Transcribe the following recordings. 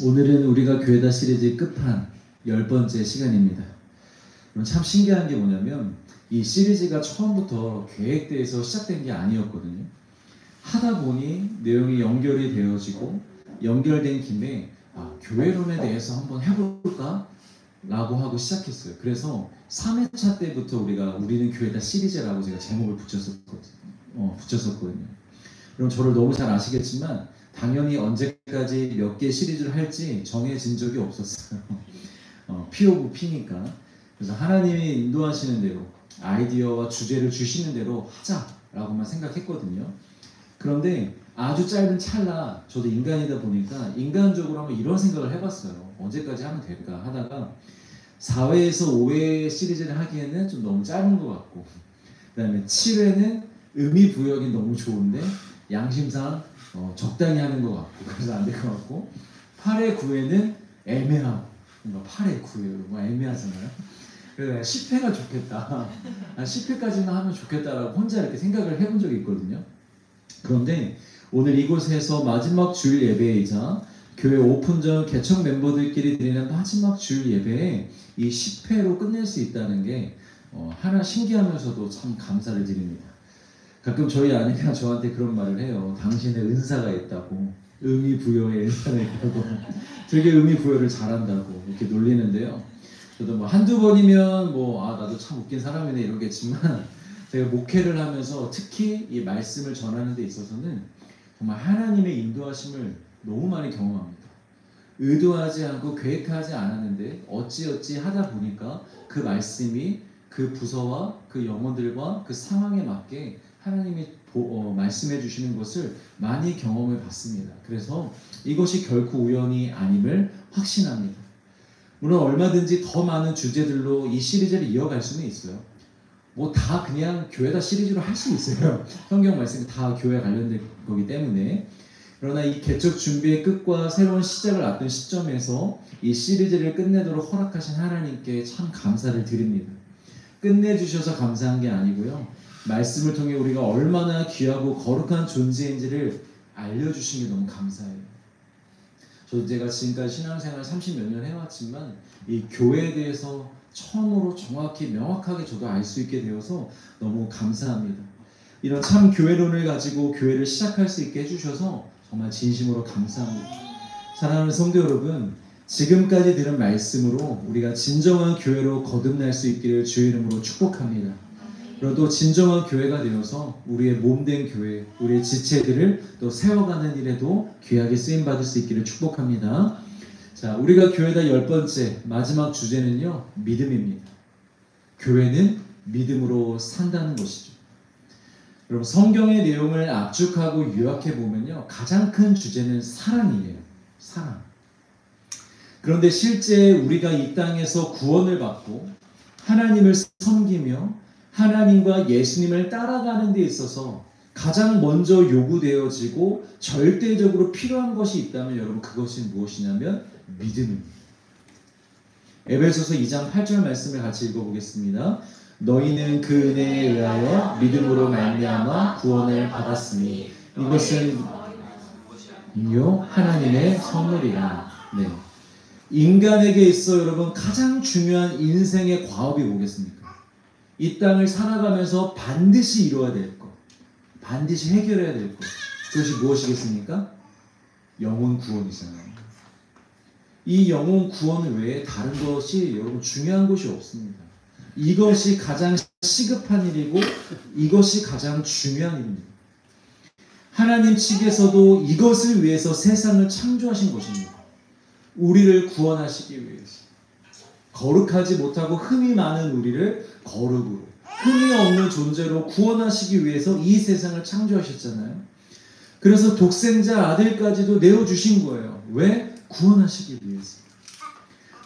오늘은 우리가 교회다 시리즈 끝판 10번째 시간입니다. 참 신기한 게 뭐냐면 이 시리즈가 처음부터 계획돼서 시작된 게 아니었거든요. 하다 보니 내용이 연결이 되어지고 연결된 김에 교회론에 대해서 한번 해볼까? 라고 하고 시작했어요. 그래서 3회차 때부터 우리는 교회다 시리즈라고 제가 제목을 붙였었거든요. 그럼 저를 너무 잘 아시겠지만 당연히 언제까지 몇 개 시리즈를 할지 정해진 적이 없었어요. P 오브 P니까. 그래서 하나님이 인도하시는 대로 아이디어와 주제를 주시는 대로 하자라고만 생각했거든요. 그런데 아주 짧은 찰나 저도 인간이다 보니까 인간적으로 한번 이런 생각을 해봤어요. 언제까지 하면 될까 하다가 4회에서 5회 시리즈를 하기에는 좀 너무 짧은 것 같고, 그 다음에 7회는 의미 부여하기 너무 좋은데 양심상 적당히 하는 것 같고 그래서 안 될 것 같고, 8회 9회는 애매하고 8회 9회 애매하잖아요. 그래서 10회가 좋겠다, 10회까지만 하면 좋겠다라고 혼자 이렇게 생각을 해본 적이 있거든요. 그런데 오늘 이곳에서 마지막 주일 예배이자 교회 오픈전 개척 멤버들끼리 드리는 마지막 주일 예배에 이 10회로 끝낼 수 있다는 게 하나 신기하면서도 참 감사를 드립니다. 가끔 저희 아내가 저한테 그런 말을 해요. 당신의 은사가 있다고, 의미 부여의 은사가 있다고, 되게 의미 부여를 잘한다고 이렇게 놀리는데요. 저도 한두 번이면 나도 참 웃긴 사람이네 이러겠지만, 제가 목회를 하면서 특히 이 말씀을 전하는 데 있어서는 정말 하나님의 인도하심을 너무 많이 경험합니다. 의도하지 않고 계획하지 않았는데 어찌어찌 하다 보니까 그 말씀이 그 부서와 그 영혼들과 그 상황에 맞게 하나님이 말씀해 주시는 것을 많이 경험해 봤습니다. 그래서 이것이 결코 우연이 아님을 확신합니다. 물론 얼마든지 더 많은 주제들로 이 시리즈를 이어갈 수는 있어요. 다 그냥 교회다 시리즈로 할 수 있어요. 성경 말씀이 다 교회에 관련된 거기 때문에. 그러나 이 개척 준비의 끝과 새로운 시작을 앞둔 시점에서 이 시리즈를 끝내도록 허락하신 하나님께 참 감사를 드립니다. 끝내주셔서 감사한 게 아니고요, 말씀을 통해 우리가 얼마나 귀하고 거룩한 존재인지를 알려주신 게 너무 감사해요. 저도 제가 지금까지 신앙생활 30몇 년 해왔지만 이 교회에 대해서 처음으로 정확히 명확하게 저도 알 수 있게 되어서 너무 감사합니다. 이런 참 교회론을 가지고 교회를 시작할 수 있게 해주셔서 정말 진심으로 감사합니다. 사랑하는 성도 여러분, 지금까지 들은 말씀으로 우리가 진정한 교회로 거듭날 수 있기를 주의 이름으로 축복합니다. 그리고 또 진정한 교회가 되어서 우리의 몸된 교회, 우리의 지체들을 또 세워가는 일에도 귀하게 쓰임받을 수 있기를 축복합니다. 자, 우리가 교회다 10번째 마지막 주제는요, 믿음입니다. 교회는 믿음으로 산다는 것이죠. 여러분, 성경의 내용을 압축하고 요약해 보면요, 가장 큰 주제는 사랑이에요. 사랑. 그런데 실제 우리가 이 땅에서 구원을 받고 하나님을 섬기며 하나님과 예수님을 따라가는 데 있어서 가장 먼저 요구되어지고 절대적으로 필요한 것이 있다면 여러분, 그것이 무엇이냐면 믿음입니다. 에베소서 2장 8절 말씀을 같이 읽어보겠습니다. 너희는 그 은혜에 의하여 믿음으로 말미암아 구원을 받았으니 이것은 하나님의 선물이라. 네. 인간에게 있어 여러분 가장 중요한 인생의 과업이 뭐겠습니까? 이 땅을 살아가면서 반드시 이루어야 될 것, 반드시 해결해야 될 것, 그것이 무엇이겠습니까? 영혼 구원이잖아요. 이 영혼 구원 외에 다른 것이 여러분 중요한 것이 없습니다. 이것이 가장 시급한 일이고 이것이 가장 중요한 일입니다. 하나님 측에서도 이것을 위해서 세상을 창조하신 것입니다. 우리를 구원하시기 위해서. 거룩하지 못하고 흠이 많은 우리를 거룩으로, 흠이 없는 존재로 구원하시기 위해서 이 세상을 창조하셨잖아요. 그래서 독생자 아들까지도 내어주신 거예요. 왜? 구원하시기 위해서.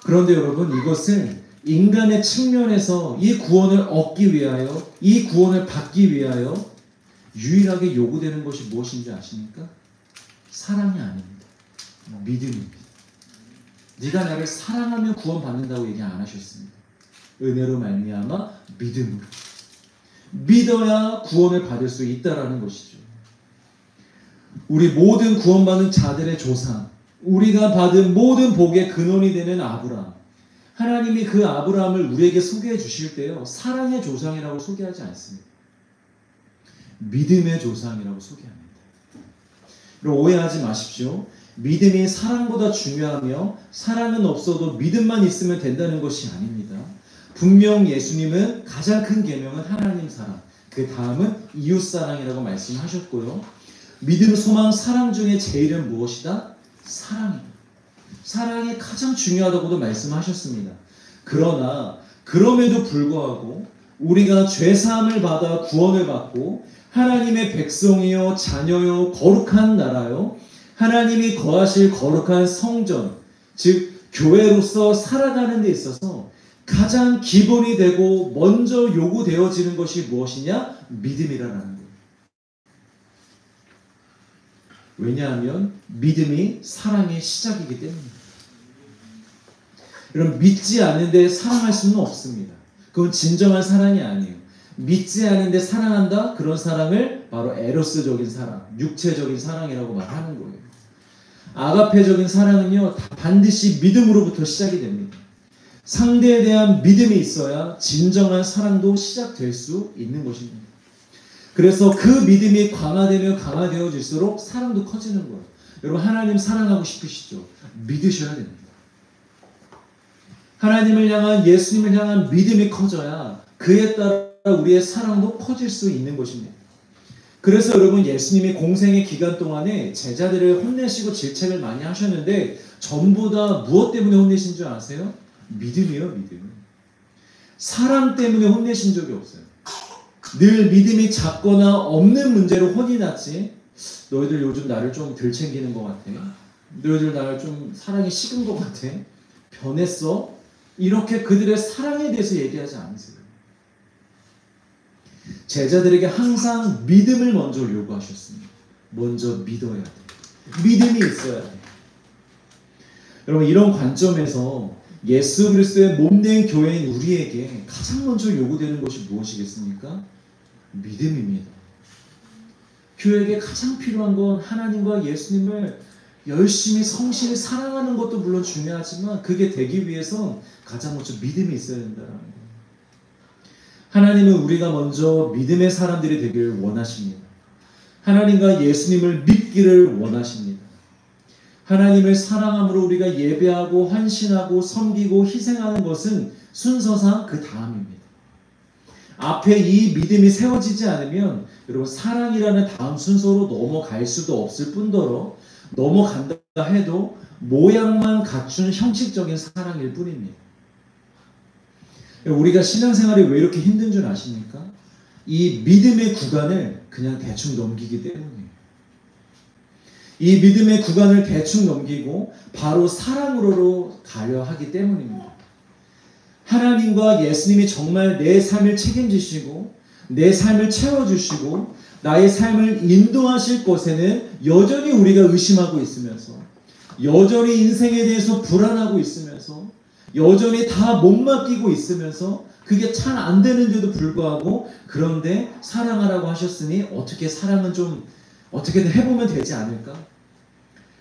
그런데 여러분, 이것을 인간의 측면에서 이 구원을 얻기 위하여, 이 구원을 받기 위하여 유일하게 요구되는 것이 무엇인지 아십니까? 사랑이 아닙니다. 믿음입니다. 네가 나를 사랑하면 구원받는다고 얘기 안 하셨습니다. 은혜로 말미암아 믿음으로. 믿어야 구원을 받을 수 있다라는 것이죠. 우리 모든 구원받는 자들의 조상, 우리가 받은 모든 복의 근원이 되는 아브라함. 하나님이 그 아브라함을 우리에게 소개해 주실 때요, 사랑의 조상이라고 소개하지 않습니다. 믿음의 조상이라고 소개합니다. 그럼 오해하지 마십시오. 믿음이 사랑보다 중요하며 사랑은 없어도 믿음만 있으면 된다는 것이 아닙니다. 분명 예수님은 가장 큰 계명은 하나님 사랑, 그 다음은 이웃 사랑이라고 말씀하셨고요. 믿음, 소망, 사랑 중에 제일은 무엇이다? 사랑입니다. 사랑이 가장 중요하다고도 말씀하셨습니다. 그러나 그럼에도 불구하고 우리가 죄사함을 받아 구원을 받고 하나님의 백성이요 자녀요 거룩한 나라요 하나님이 거하실 거룩한 성전, 즉 교회로서 살아가는 데 있어서 가장 기본이 되고 먼저 요구되어지는 것이 무엇이냐? 믿음이라는 거예요. 왜냐하면 믿음이 사랑의 시작이기 때문입니다. 여러분, 믿지 않는데 사랑할 수는 없습니다. 그건 진정한 사랑이 아니에요. 믿지 않는데 사랑한다? 그런 사랑을 바로 에로스적인 사랑, 육체적인 사랑이라고 말하는 거예요. 아가페적인 사랑은요, 반드시 믿음으로부터 시작이 됩니다. 상대에 대한 믿음이 있어야 진정한 사랑도 시작될 수 있는 것입니다. 그래서 그 믿음이 강화되면 강화되어질수록 사랑도 커지는 거예요. 여러분, 하나님 사랑하고 싶으시죠? 믿으셔야 됩니다. 하나님을 향한, 예수님을 향한 믿음이 커져야 그에 따라 우리의 사랑도 커질 수 있는 것입니다. 그래서 여러분, 예수님이 공생의 기간 동안에 제자들을 혼내시고 질책을 많이 하셨는데 전부 다 무엇 때문에 혼내신 줄 아세요? 믿음이에요, 믿음. 사랑 때문에 혼내신 적이 없어요. 늘 믿음이 작거나 없는 문제로 혼이 났지, 너희들 요즘 나를 좀 덜 챙기는 것 같아, 너희들 나를 좀 사랑이 식은 것 같아, 변했어, 이렇게 그들의 사랑에 대해서 얘기하지 않으세요. 제자들에게 항상 믿음을 먼저 요구하셨습니다. 먼저 믿어야 돼. 믿음이 있어야 돼. 여러분, 이런 관점에서 예수 그리스도의 몸된 교회인 우리에게 가장 먼저 요구되는 것이 무엇이겠습니까? 믿음입니다. 교회에게 가장 필요한 건 하나님과 예수님을 열심히 성실히 사랑하는 것도 물론 중요하지만 그게 되기 위해선 가장 먼저 믿음이 있어야 된다는 거예요. 하나님은 우리가 먼저 믿음의 사람들이 되기를 원하십니다. 하나님과 예수님을 믿기를 원하십니다. 하나님을 사랑함으로 우리가 예배하고 헌신하고 섬기고 희생하는 것은 순서상 그 다음입니다. 앞에 이 믿음이 세워지지 않으면 여러분, 사랑이라는 다음 순서로 넘어갈 수도 없을 뿐더러 넘어간다 해도 모양만 갖춘 형식적인 사랑일 뿐입니다. 우리가 신앙생활이 왜 이렇게 힘든 줄 아십니까? 이 믿음의 구간을 그냥 대충 넘기기 때문이에요. 이 믿음의 구간을 대충 넘기고 바로 사랑으로 가려 하기 때문입니다. 하나님과 예수님이 정말 내 삶을 책임지시고 내 삶을 채워주시고 나의 삶을 인도하실 것에는 여전히 우리가 의심하고 있으면서, 여전히 인생에 대해서 불안하고 있으면서, 여전히 다 못 맡기고 있으면서 그게 잘 안 되는데도 불구하고, 그런데 사랑하라고 하셨으니 어떻게 사랑은 좀 어떻게든 해보면 되지 않을까?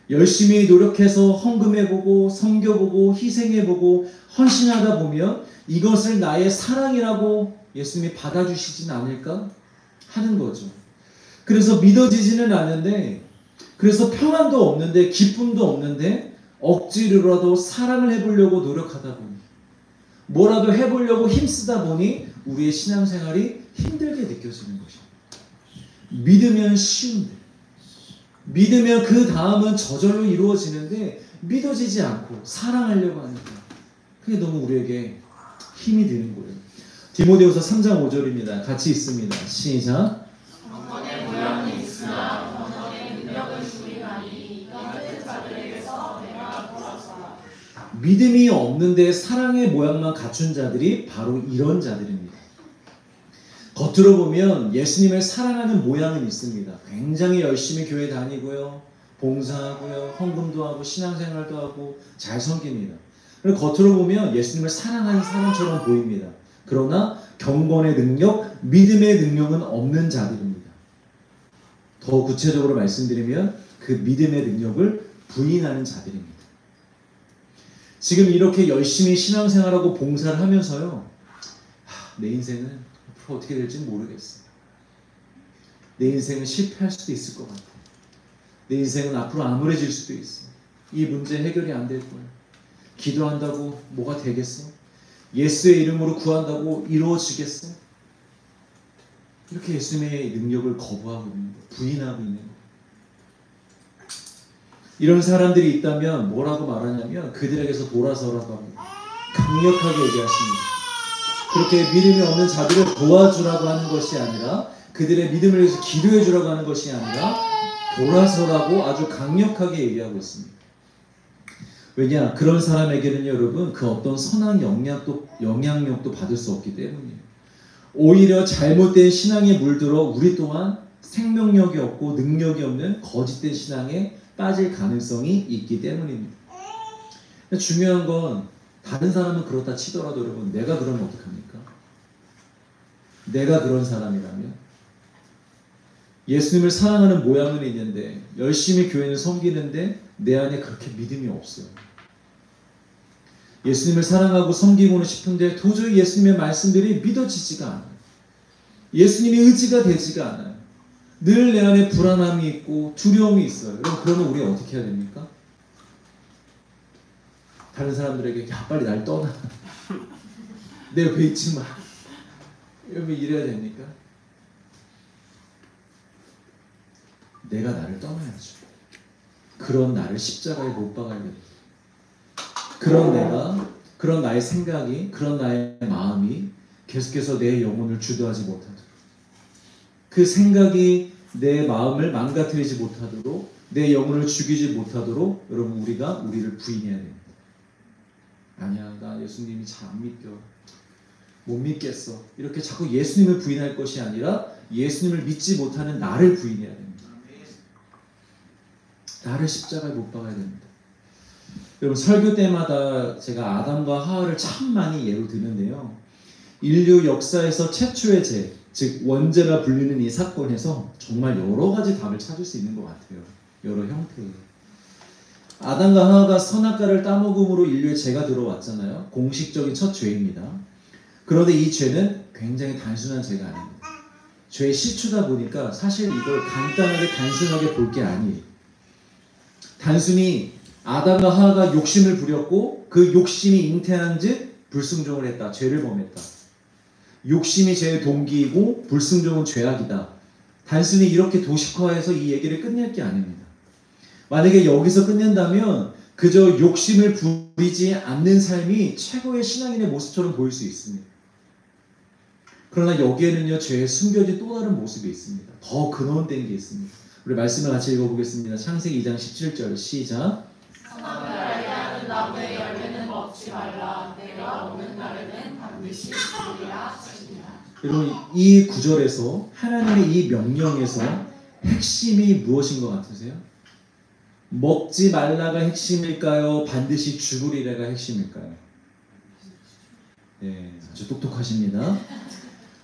열심히 노력해서 헌금해보고 섬겨보고 희생해보고 헌신하다 보면 이것을 나의 사랑이라고 예수님이 받아주시진 않을까 하는 거죠. 그래서 믿어지지는 않는데, 그래서 평안도 없는데 기쁨도 없는데 억지로라도 사랑을 해보려고 노력하다 보니, 뭐라도 해보려고 힘쓰다 보니 우리의 신앙생활이 힘들게 느껴지는 것입니다. 믿으면 쉬운데, 믿으면 그 다음은 저절로 이루어지는데 믿어지지 않고 사랑하려고 하니까 그게 너무 우리에게 힘이 드는 거예요. 디모데후서 3장 5절입니다. 같이 읽습니다. 시작. 번번의 모양은 있으나 번번의 능력은 주의하니 이가 뜻 자들에게서 내가 돌아서라. 믿음이 없는데 사랑의 모양만 갖춘 자들이 바로 이런 자들입니다. 겉으로 보면 예수님을 사랑하는 모양은 있습니다. 굉장히 열심히 교회 다니고요, 봉사하고요, 헌금도 하고 신앙생활도 하고 잘 섬깁니다. 그리고 겉으로 보면 예수님을 사랑하는 사람처럼 보입니다. 그러나 경건의 능력, 믿음의 능력은 없는 자들입니다. 더 구체적으로 말씀드리면 그 믿음의 능력을 부인하는 자들입니다. 지금 이렇게 열심히 신앙생활하고 봉사를 하면서요, 내 인생은 앞으로 어떻게 될지 모르겠어. 내 인생은 실패할 수도 있을 것 같아. 내 인생은 앞으로 암울해질 수도 있어. 이 문제 해결이 안 될 거야. 기도한다고 뭐가 되겠어? 예수의 이름으로 구한다고 이루어지겠어? 이렇게 예수님의 능력을 거부하고 있는 거, 부인하고 있는 거. 이런 사람들이 있다면 뭐라고 말하냐면 그들에게서 돌아서라고 합니다. 강력하게 얘기하십니다. 그렇게 믿음이 없는 자들을 도와주라고 하는 것이 아니라, 그들의 믿음을 위해서 기도해 주라고 하는 것이 아니라 돌아서라고 아주 강력하게 얘기하고 있습니다. 왜냐? 그런 사람에게는 여러분 그 어떤 선한 영향력도 받을 수 없기 때문이에요. 오히려 잘못된 신앙에 물들어 우리 또한 생명력이 없고 능력이 없는 거짓된 신앙에 빠질 가능성이 있기 때문입니다. 중요한 건 다른 사람은 그렇다 치더라도 여러분, 내가 그러면 어떡합니까? 내가 그런 사람이라면 예수님을 사랑하는 모양은 있는데 열심히 교회를 섬기는데 내 안에 그렇게 믿음이 없어요. 예수님을 사랑하고 섬기고는 싶은데 도저히 예수님의 말씀들이 믿어지지가 않아요. 예수님이 의지가 되지가 않아요. 늘 내 안에 불안함이 있고 두려움이 있어요. 그러면 우리가 어떻게 해야 됩니까? 다른 사람들에게 야 빨리 날 떠나. 내 옆에 있지 마. 이러면 이래야 됩니까? 내가 나를 떠나야죠. 그런 나를 십자가에 못 박아야겠다. 그런 나의 생각이, 그런 나의 마음이 계속해서 내 영혼을 주도하지 못하도록, 그 생각이 내 마음을 망가뜨리지 못하도록, 내 영혼을 죽이지 못하도록 여러분 우리가 우리를 부인해야 됩니다. 아니야, 나 예수님이 잘 안 믿겨. 못 믿겠어. 이렇게 자꾸 예수님을 부인할 것이 아니라 예수님을 믿지 못하는 나를 부인해야 됩니다. 나를 십자가에 못 박아야 됩니다. 여러분 설교 때마다 제가 아담과 하와를 참 많이 예로 드는데요. 인류 역사에서 최초의 죄, 즉 원죄라 불리는 이 사건에서 정말 여러 가지 답을 찾을 수 있는 것 같아요. 여러 형태의. 아담과 하와가 선악과를 따먹음으로 인류의 죄가 들어왔잖아요. 공식적인 첫 죄입니다. 그런데 이 죄는 굉장히 단순한 죄가 아닙니다. 죄의 시초다 보니까 사실 이걸 간단하게 단순하게 볼 게 아니에요. 단순히 아담과 하와가 욕심을 부렸고 그 욕심이 잉태한 즉 불순종을 했다. 죄를 범했다. 욕심이 죄의 동기이고 불순종은 죄악이다. 단순히 이렇게 도식화해서 이 얘기를 끝낼 게 아닙니다. 만약에 여기서 끝낸다면 그저 욕심을 부리지 않는 삶이 최고의 신앙인의 모습처럼 보일 수 있습니다. 그러나 여기에는요, 죄의 숨겨진 또 다른 모습이 있습니다. 더 근원된 게 있습니다. 우리 말씀을 같이 읽어보겠습니다. 창세기 2장 17절 시작. 선악을 알게 하는 나무의 열매는 먹지 말라. 내가 오는 날에는 반드시 죽으리라 하시니라. 여러분 이 구절에서 하나님의 이 명령에서 핵심이 무엇인 것 같으세요? 먹지 말라가 핵심일까요? 반드시 죽으리라가 핵심일까요? 네, 아주 똑똑하십니다.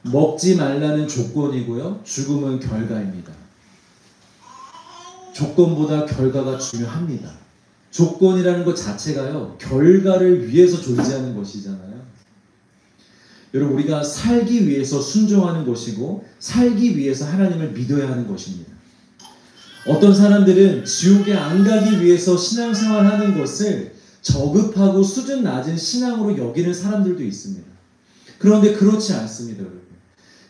먹지 말라는 조건이고요. 죽음은 결과입니다. 조건보다 결과가 중요합니다. 조건이라는 것 자체가요, 결과를 위해서 존재하는 것이잖아요. 여러분 우리가 살기 위해서 순종하는 것이고 살기 위해서 하나님을 믿어야 하는 것입니다. 어떤 사람들은 지옥에 안 가기 위해서 신앙생활하는 것을 저급하고 수준 낮은 신앙으로 여기는 사람들도 있습니다. 그런데 그렇지 않습니다, 여러분.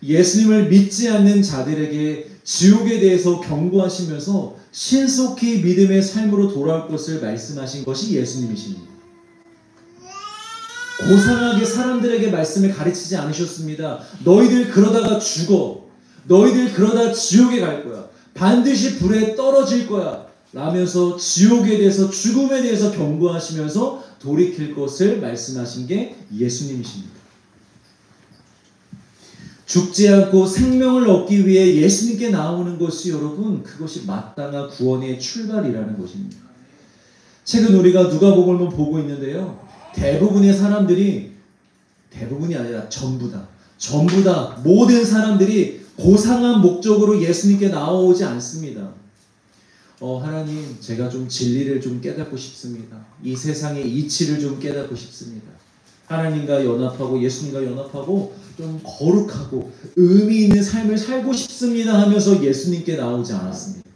예수님을 믿지 않는 자들에게 지옥에 대해서 경고하시면서 신속히 믿음의 삶으로 돌아올 것을 말씀하신 것이 예수님이십니다. 고상하게 사람들에게 말씀을 가르치지 않으셨습니다. 너희들 그러다가 죽어. 너희들 그러다 지옥에 갈 거야. 반드시 불에 떨어질 거야. 라면서 지옥에 대해서, 죽음에 대해서 경고하시면서 돌이킬 것을 말씀하신 게 예수님이십니다. 죽지 않고 생명을 얻기 위해 예수님께 나오는 것이 여러분, 그것이 마땅한 구원의 출발이라는 것입니다. 최근 우리가 누가복음을 보고 있는데요. 대부분의 사람들이, 대부분이 아니라 전부 다 모든 사람들이 고상한 목적으로 예수님께 나오지 않습니다. 하나님, 제가 좀 진리를 좀 깨닫고 싶습니다. 이 세상의 이치를 좀 깨닫고 싶습니다. 하나님과 연합하고 예수님과 연합하고 좀 거룩하고 의미 있는 삶을 살고 싶습니다 하면서 예수님께 나오지 않았습니다.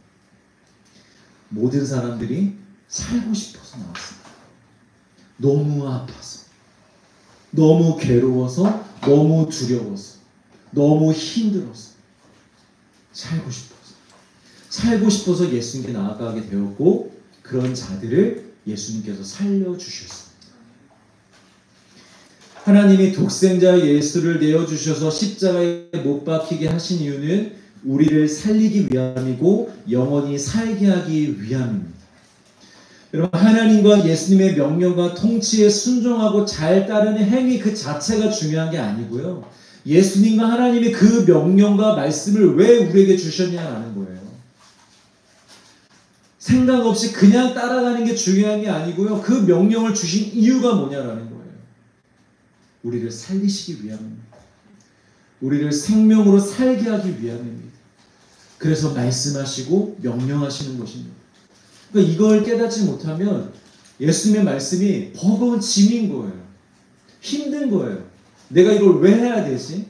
모든 사람들이 살고 싶어서 나왔습니다. 너무 아파서, 너무 괴로워서, 너무 두려워서, 너무 힘들어서, 살고 싶어서 예수님께 나아가게 되었고, 그런 자들을 예수님께서 살려주셨습니다. 하나님이 독생자 예수를 내어주셔서 십자가에 못 박히게 하신 이유는 우리를 살리기 위함이고 영원히 살게 하기 위함입니다. 여러분, 하나님과 예수님의 명령과 통치에 순종하고 잘 따르는 행위 그 자체가 중요한 게 아니고요. 예수님과 하나님이 그 명령과 말씀을 왜 우리에게 주셨냐라는 거예요. 생각 없이 그냥 따라가는 게 중요한 게 아니고요. 그 명령을 주신 이유가 뭐냐라는 거예요. 우리를 살리시기 위함입니다. 우리를 생명으로 살게 하기 위함입니다. 그래서 말씀하시고 명령하시는 것입니다. 그러니까 이걸 깨닫지 못하면 예수님의 말씀이 버거운 짐인 거예요. 힘든 거예요. 내가 이걸 왜 해야 되지?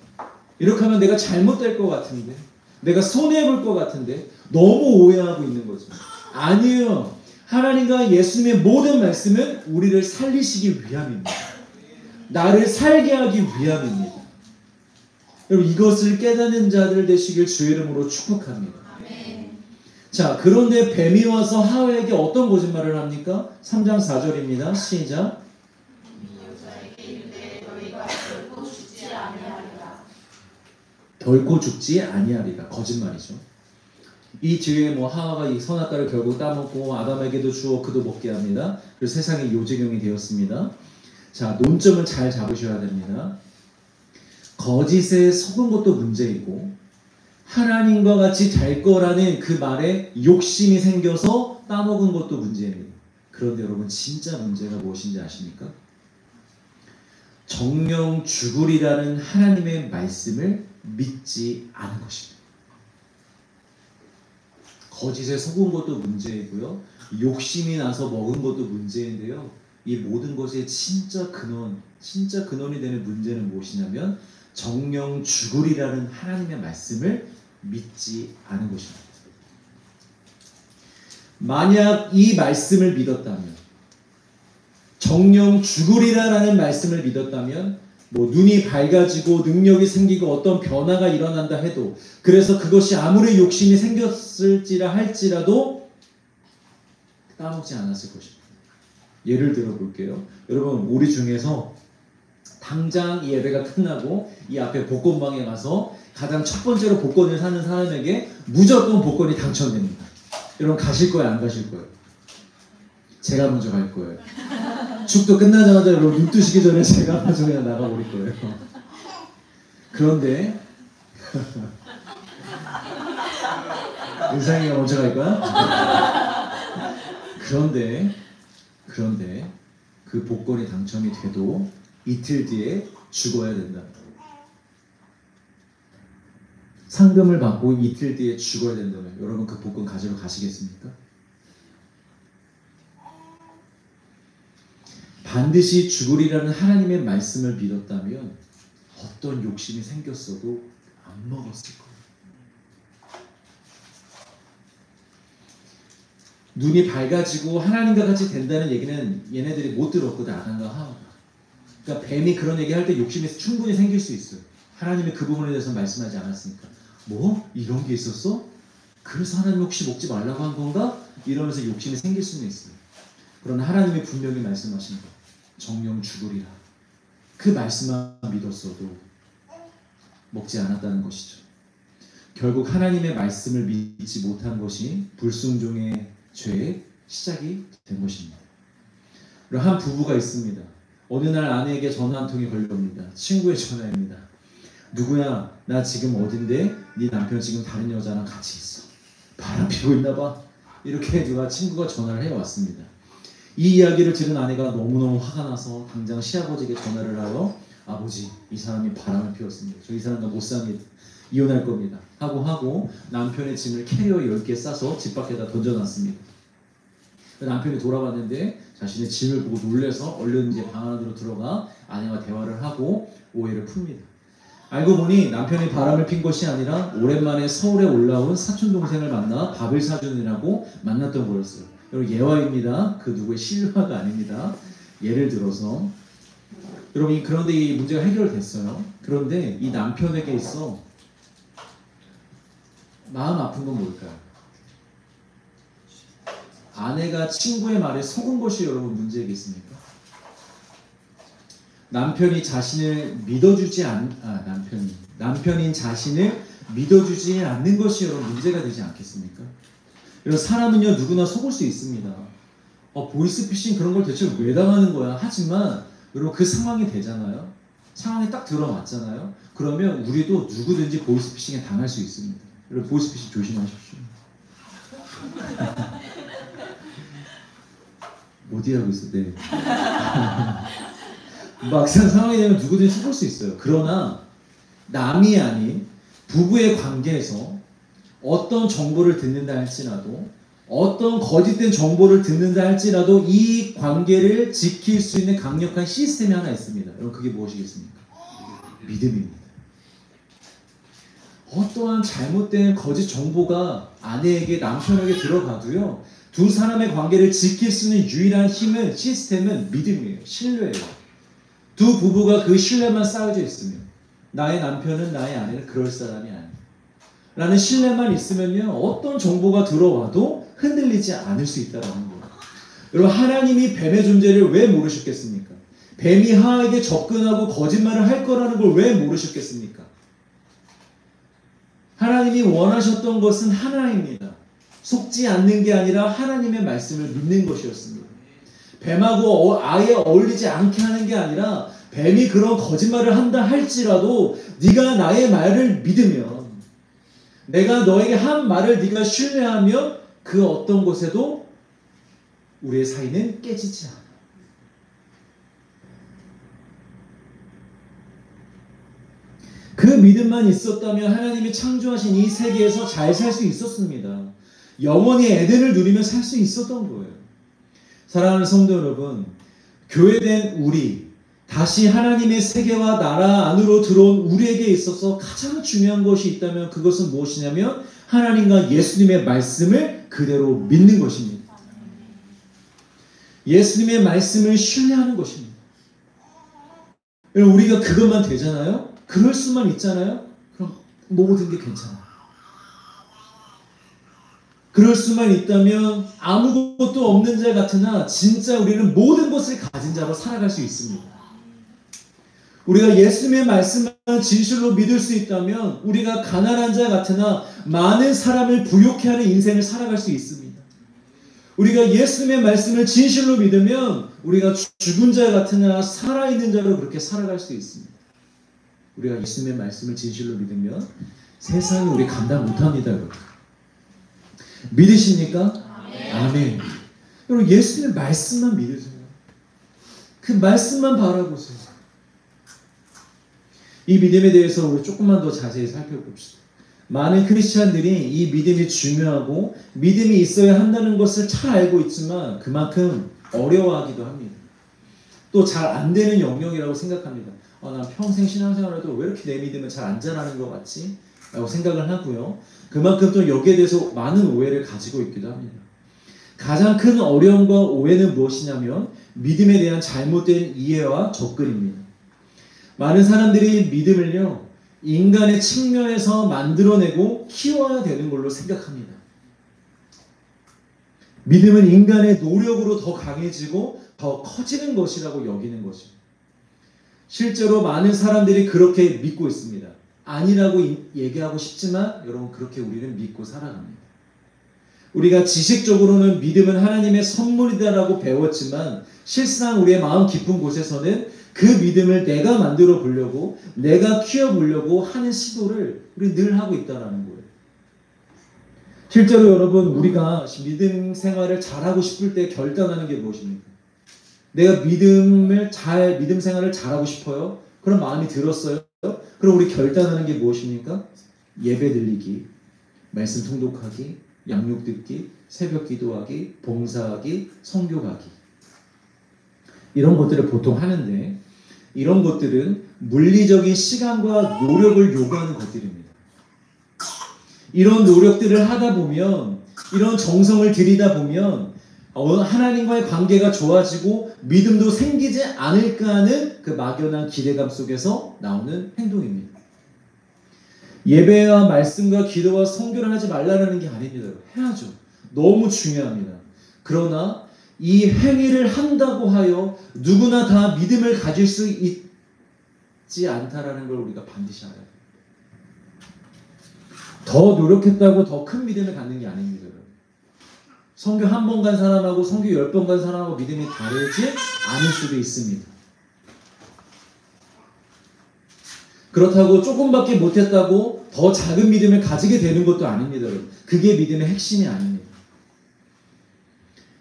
이렇게 하면 내가 잘못될 것 같은데, 내가 손해볼 것 같은데, 너무 오해하고 있는 거죠. 아니에요. 하나님과 예수님의 모든 말씀은 우리를 살리시기 위함입니다. 나를 살게 하기 위함입니다. 여러분, 이것을 깨닫는 자들 되시길 주의 이름으로 축복합니다. 아멘. 자, 그런데 뱀이 와서 하와에게 어떤 거짓말을 합니까? 3장 4절입니다. 시작. 여자에게 이르되 너희가 결코 죽지 아니하리라. 결코 죽지 아니하리라. 거짓말이죠. 이 뒤에 하와가 이 선악과를 결국 따먹고 아담에게도 주어 그도 먹게 합니다. 그래서 세상에 요지경이 되었습니다. 자, 논점을 잘 잡으셔야 됩니다. 거짓에 속은 것도 문제이고 하나님과 같이 될 거라는 그 말에 욕심이 생겨서 따먹은 것도 문제입니다. 그런데 여러분, 진짜 문제가 무엇인지 아십니까? 정령 죽으리라는 하나님의 말씀을 믿지 않은 것입니다. 거짓에 속은 것도 문제이고요. 욕심이 나서 먹은 것도 문제인데요. 이 모든 것의 진짜 근원이 되는 문제는 무엇이냐면 정령 죽으리라는 하나님의 말씀을 믿지 않은 것입니다. 만약 이 말씀을 믿었다면, 정령 죽으리라는 말씀을 믿었다면, 눈이 밝아지고 능력이 생기고 어떤 변화가 일어난다 해도, 그래서 그것이 아무리 욕심이 생겼을지라 할지라도 따먹지 않았을 것입니다. 예를 들어 볼게요. 여러분, 우리 중에서 당장 이 예배가 끝나고 이 앞에 복권방에 가서 가장 첫 번째로 복권을 사는 사람에게 무조건 복권이 당첨됩니다. 여러분, 가실 거예요, 안 가실 거예요? 제가 먼저 갈 거예요. 축도 끝나자마자 여러분 눈 뜨시기 전에 제가 먼저 그냥 나가버릴 거예요. 그런데 은상이가 먼저 갈 거야? 그런데 그 복권이 당첨이 돼도 이틀 뒤에 죽어야 된다. 상금을 받고 이틀 뒤에 죽어야 된다면 여러분, 그 복권 가지러 가시겠습니까? 반드시 죽으리라는 하나님의 말씀을 믿었다면 어떤 욕심이 생겼어도 안 먹었을 거예요. 눈이 밝아지고 하나님과 같이 된다는 얘기는 얘네들이 못 들었거든, 아담과 하와가. 그러니까 뱀이 그런 얘기할 때 욕심이 충분히 생길 수 있어요. 하나님이 그 부분에 대해서 말씀하지 않았으니까. 뭐? 이런 게 있었어? 그래서 하나님 혹시 먹지 말라고 한 건가? 이러면서 욕심이 생길 수는 있어요. 그러나 하나님이 분명히 말씀하신 것, 정령 죽으리라. 그 말씀만 믿었어도 먹지 않았다는 것이죠. 결국 하나님의 말씀을 믿지 못한 것이 불순종의 죄의 시작이 된 것입니다. 그리고 한 부부가 있습니다. 어느 날 아내에게 전화 한 통이 걸려옵니다. 친구의 전화입니다. 누구야? 나 지금 어딘데? 네 남편 지금 다른 여자랑 같이 있어. 바람 피고 있나 봐. 이렇게 친구가 전화를 해왔습니다. 이 이야기를 들은 아내가 너무너무 화가 나서 당장 시아버지에게 전화를 하여, 아버지, 이 사람이 바람을 피웠습니다. 저 이 사람과 못 사는 이혼할 겁니다. 하고 남편의 짐을 캐리어 10개 싸서 집 밖에다 던져놨습니다. 남편이 돌아봤는데 자신의 짐을 보고 놀래서 얼른 이제 방 안으로 들어가 아내와 대화를 하고 오해를 풉니다. 알고 보니 남편이 바람을 핀 것이 아니라 오랜만에 서울에 올라온 사촌동생을 만나 밥을 사주느라고 만났던 거였어요. 여러분, 예화입니다. 그 누구의 실화가 아닙니다. 예를 들어서 여러분, 그런데 이 문제가 해결됐어요. 그런데 이 남편에게 있어 마음 아픈 건 뭘까요? 아내가 친구의 말에 속은 것이 여러분 문제겠습니까? 남편이 자신을 믿어주지 남편인 자신을 믿어주지 않는 것이 여러분 문제가 되지 않겠습니까? 여러분, 사람은요 누구나 속을 수 있습니다. 보이스피싱 그런 걸 대체 왜 당하는 거야? 하지만 여러분, 그 상황이 되잖아요. 상황이 딱 들어맞잖아요. 그러면 우리도 누구든지 보이스피싱에 당할 수 있습니다. 여러분, 보이스피싱 조심하십시오. 어디 하고 있어? 네. 막상 상황이 되면 누구든지 속을 수 있어요. 그러나 남이 아닌 부부의 관계에서 어떤 정보를 듣는다 할지라도, 어떤 거짓된 정보를 듣는다 할지라도 이 관계를 지킬 수 있는 강력한 시스템이 하나 있습니다. 여러분, 그게 무엇이겠습니까? 믿음입니다. 어떠한 잘못된 거짓 정보가 아내에게, 남편에게 들어가도요, 두 사람의 관계를 지킬 수 있는 유일한 힘은, 시스템은 믿음이에요. 신뢰예요. 두 부부가 그 신뢰만 쌓여져 있으면, 나의 남편은 나의 아내는 그럴 사람이 아니야 라는 신뢰만 있으면요, 어떤 정보가 들어와도 흔들리지 않을 수 있다는 거예요. 여러분, 하나님이 뱀의 존재를 왜 모르셨겠습니까? 뱀이 하와에게 접근하고 거짓말을 할 거라는 걸 왜 모르셨겠습니까? 하나님이 원하셨던 것은 하나입니다. 속지 않는 게 아니라 하나님의 말씀을 믿는 것이었습니다. 뱀하고 아예 어울리지 않게 하는 게 아니라, 뱀이 그런 거짓말을 한다 할지라도 네가 나의 말을 믿으면, 내가 너에게 한 말을 네가 신뢰하면 그 어떤 곳에도 우리의 사이는 깨지지 않아. 그 믿음만 있었다면 하나님이 창조하신 이 세계에서 잘 살 수 있었습니다. 영원히 에덴을 누리며 살 수 있었던 거예요. 사랑하는 성도 여러분, 교회된 우리, 다시 하나님의 세계와 나라 안으로 들어온 우리에게 있어서 가장 중요한 것이 있다면 그것은 무엇이냐면 하나님과 예수님의 말씀을 그대로 믿는 것입니다. 예수님의 말씀을 신뢰하는 것입니다. 우리가 그것만 되잖아요? 그럴 수만 있잖아요? 그럼 모든 게 괜찮아요. 그럴 수만 있다면 아무것도 없는 자 같으나 진짜 우리는 모든 것을 가진 자로 살아갈 수 있습니다. 우리가 예수님의 말씀만 진실로 믿을 수 있다면 우리가 가난한 자 같으나 많은 사람을 부욕해 하는 인생을 살아갈 수 있습니다. 우리가 예수님의 말씀을 진실로 믿으면 우리가 죽은 자 같으나 살아있는 자로 그렇게 살아갈 수 있습니다. 우리가 예수님의 말씀을 진실로 믿으면 세상이 우리 감당 못합니다. 여러분. 믿으십니까? 아멘. 여러분, 예수님의 말씀만 믿으세요. 그 말씀만 바라보세요. 이 믿음에 대해서 우리 조금만 더 자세히 살펴봅시다. 많은 크리스찬들이 이 믿음이 중요하고 믿음이 있어야 한다는 것을 잘 알고 있지만 그만큼 어려워하기도 합니다. 또 잘 안 되는 영역이라고 생각합니다. 난 평생 신앙생활에도 왜 이렇게 내 믿음은 잘 안 자라는 것 같지? 라고 생각을 하고요. 그만큼 또 여기에 대해서 많은 오해를 가지고 있기도 합니다. 가장 큰 어려움과 오해는 무엇이냐면 믿음에 대한 잘못된 이해와 접근입니다. 많은 사람들이 믿음을요, 인간의 측면에서 만들어내고 키워야 되는 걸로 생각합니다. 믿음은 인간의 노력으로 더 강해지고 더 커지는 것이라고 여기는 것입니다. 실제로 많은 사람들이 그렇게 믿고 있습니다. 아니라고 얘기하고 싶지만 여러분, 그렇게 우리는 믿고 살아갑니다. 우리가 지식적으로는 믿음은 하나님의 선물이다라고 배웠지만 실상 우리의 마음 깊은 곳에서는 그 믿음을 내가 만들어 보려고, 내가 키워보려고 하는 시도를 우리 늘 하고 있다는 거예요. 실제로 여러분, 우리가 믿음 생활을 잘하고 싶을 때 결단하는 게 무엇입니까? 내가 믿음 생활을 잘하고 싶어요? 그런 마음이 들었어요? 그럼 우리 결단하는 게 무엇입니까? 예배 드리기, 말씀 통독하기, 양육 듣기, 새벽 기도하기, 봉사하기, 선교 가기. 이런 것들을 보통 하는데 이런 것들은 물리적인 시간과 노력을 요구하는 것들입니다. 이런 노력들을 하다 보면, 이런 정성을 들이다 보면 하나님과의 관계가 좋아지고 믿음도 생기지 않을까 하는 그 막연한 기대감 속에서 나오는 행동입니다. 예배와 말씀과 기도와 선교를 하지 말라는 게 아닙니다. 해야죠. 너무 중요합니다. 그러나 이 행위를 한다고 하여 누구나 다 믿음을 가질 수 있지 않다라는 걸 우리가 반드시 알아야 돼요. 더 노력했다고 더 큰 믿음을 갖는 게 아닙니다. 선교 한 번 간 사람하고 선교 10번 간 사람하고 믿음이 다르지 않을 수도 있습니다. 그렇다고 조금밖에 못했다고 더 작은 믿음을 가지게 되는 것도 아닙니다. 여러분. 그게 믿음의 핵심이 아닙니다.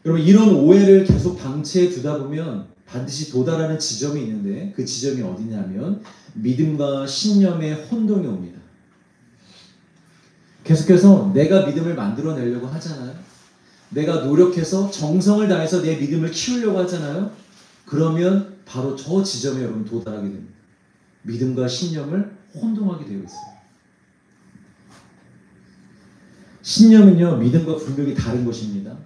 여러분, 이런 오해를 계속 방치해 두다 보면 반드시 도달하는 지점이 있는데 그 지점이 어디냐면 믿음과 신념의 혼동이 옵니다. 계속해서 내가 믿음을 만들어내려고 하잖아요. 내가 노력해서 정성을 다해서 내 믿음을 키우려고 하잖아요. 그러면 바로 저 지점에 여러분 도달하게 됩니다. 믿음과 신념을 혼동하게 되어 있어요. 신념은요, 믿음과 분명히 다른 것입니다.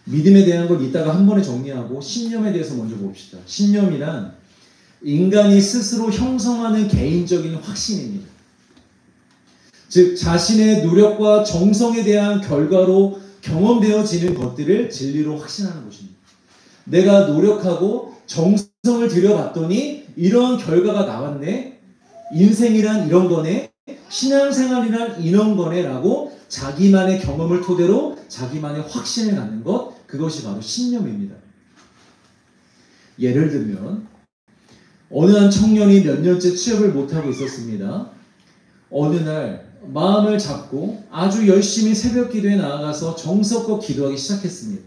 믿음에 대한 걸 이따가 한 번에 정리하고 신념에 대해서 먼저 봅시다. 신념이란 인간이 스스로 형성하는 개인적인 확신입니다. 즉 자신의 노력과 정성에 대한 결과로 경험되어지는 것들을 진리로 확신하는 것입니다. 내가 노력하고 정성을 들여봤더니 이런 결과가 나왔네. 인생이란 이런 거네. 신앙생활이란 이런 거네 라고 자기만의 경험을 토대로 자기만의 확신을 갖는 것, 그것이 바로 신념입니다. 예를 들면 어느 한 청년이 몇 년째 취업을 못하고 있었습니다. 어느 날 마음을 잡고 아주 열심히 새벽 기도에 나아가서 정성껏 기도하기 시작했습니다.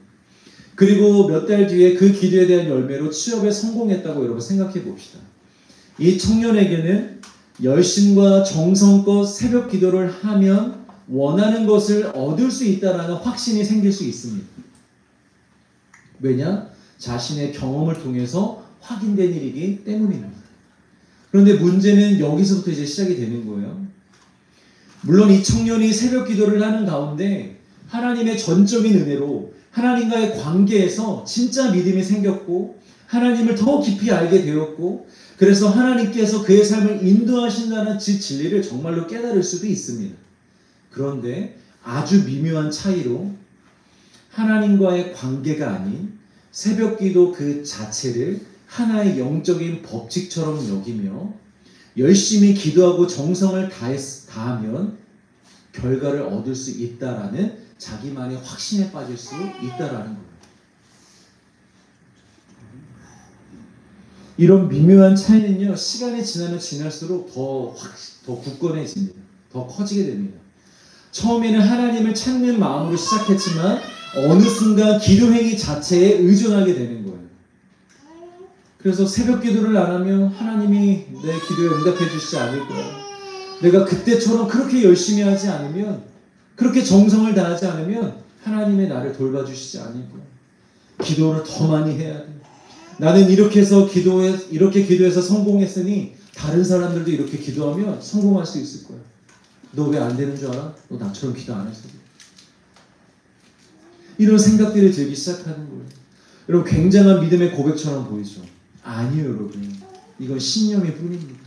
그리고 몇 달 뒤에 그 기도에 대한 열매로 취업에 성공했다고 여러분 생각해 봅시다. 이 청년에게는 열심과 정성껏 새벽 기도를 하면 원하는 것을 얻을 수 있다는 확신이 생길 수 있습니다. 왜냐? 자신의 경험을 통해서 확인된 일이기 때문입니다. 그런데 문제는 여기서부터 이제 시작이 되는 거예요. 물론 이 청년이 새벽 기도를 하는 가운데 하나님의 전적인 은혜로 하나님과의 관계에서 진짜 믿음이 생겼고 하나님을 더 깊이 알게 되었고 그래서 하나님께서 그의 삶을 인도하신다는 진리를 정말로 깨달을 수도 있습니다. 그런데 아주 미묘한 차이로 하나님과의 관계가 아닌 새벽 기도 그 자체를 하나의 영적인 법칙처럼 여기며 열심히 기도하고 정성을 다하면 결과를 얻을 수 있다라는 자기만의 확신에 빠질 수 있다라는 거예요. 이런 미묘한 차이는요, 시간이 지나면 지날수록 더 굳건해집니다. 더 커지게 됩니다. 처음에는 하나님을 찾는 마음으로 시작했지만 어느 순간 기도행위 자체에 의존하게 되는 거예요. 그래서 새벽 기도를 안 하면 하나님이 내 기도에 응답해 주시지 않을 거야. 내가 그때처럼 그렇게 열심히 하지 않으면, 그렇게 정성을 다하지 않으면 하나님의 나를 돌봐주시지 않을 거야. 기도를 더 많이 해야 돼. 나는 이렇게 기도해서 성공했으니 다른 사람들도 이렇게 기도하면 성공할 수 있을 거야. 너 왜 안 되는 줄 알아? 너 나처럼 기도 안 해서 그래. 이런 생각들이 들기 시작하는 거예요. 여러분, 굉장한 믿음의 고백처럼 보이죠? 아니에요, 여러분. 이건 신념일 뿐입니다.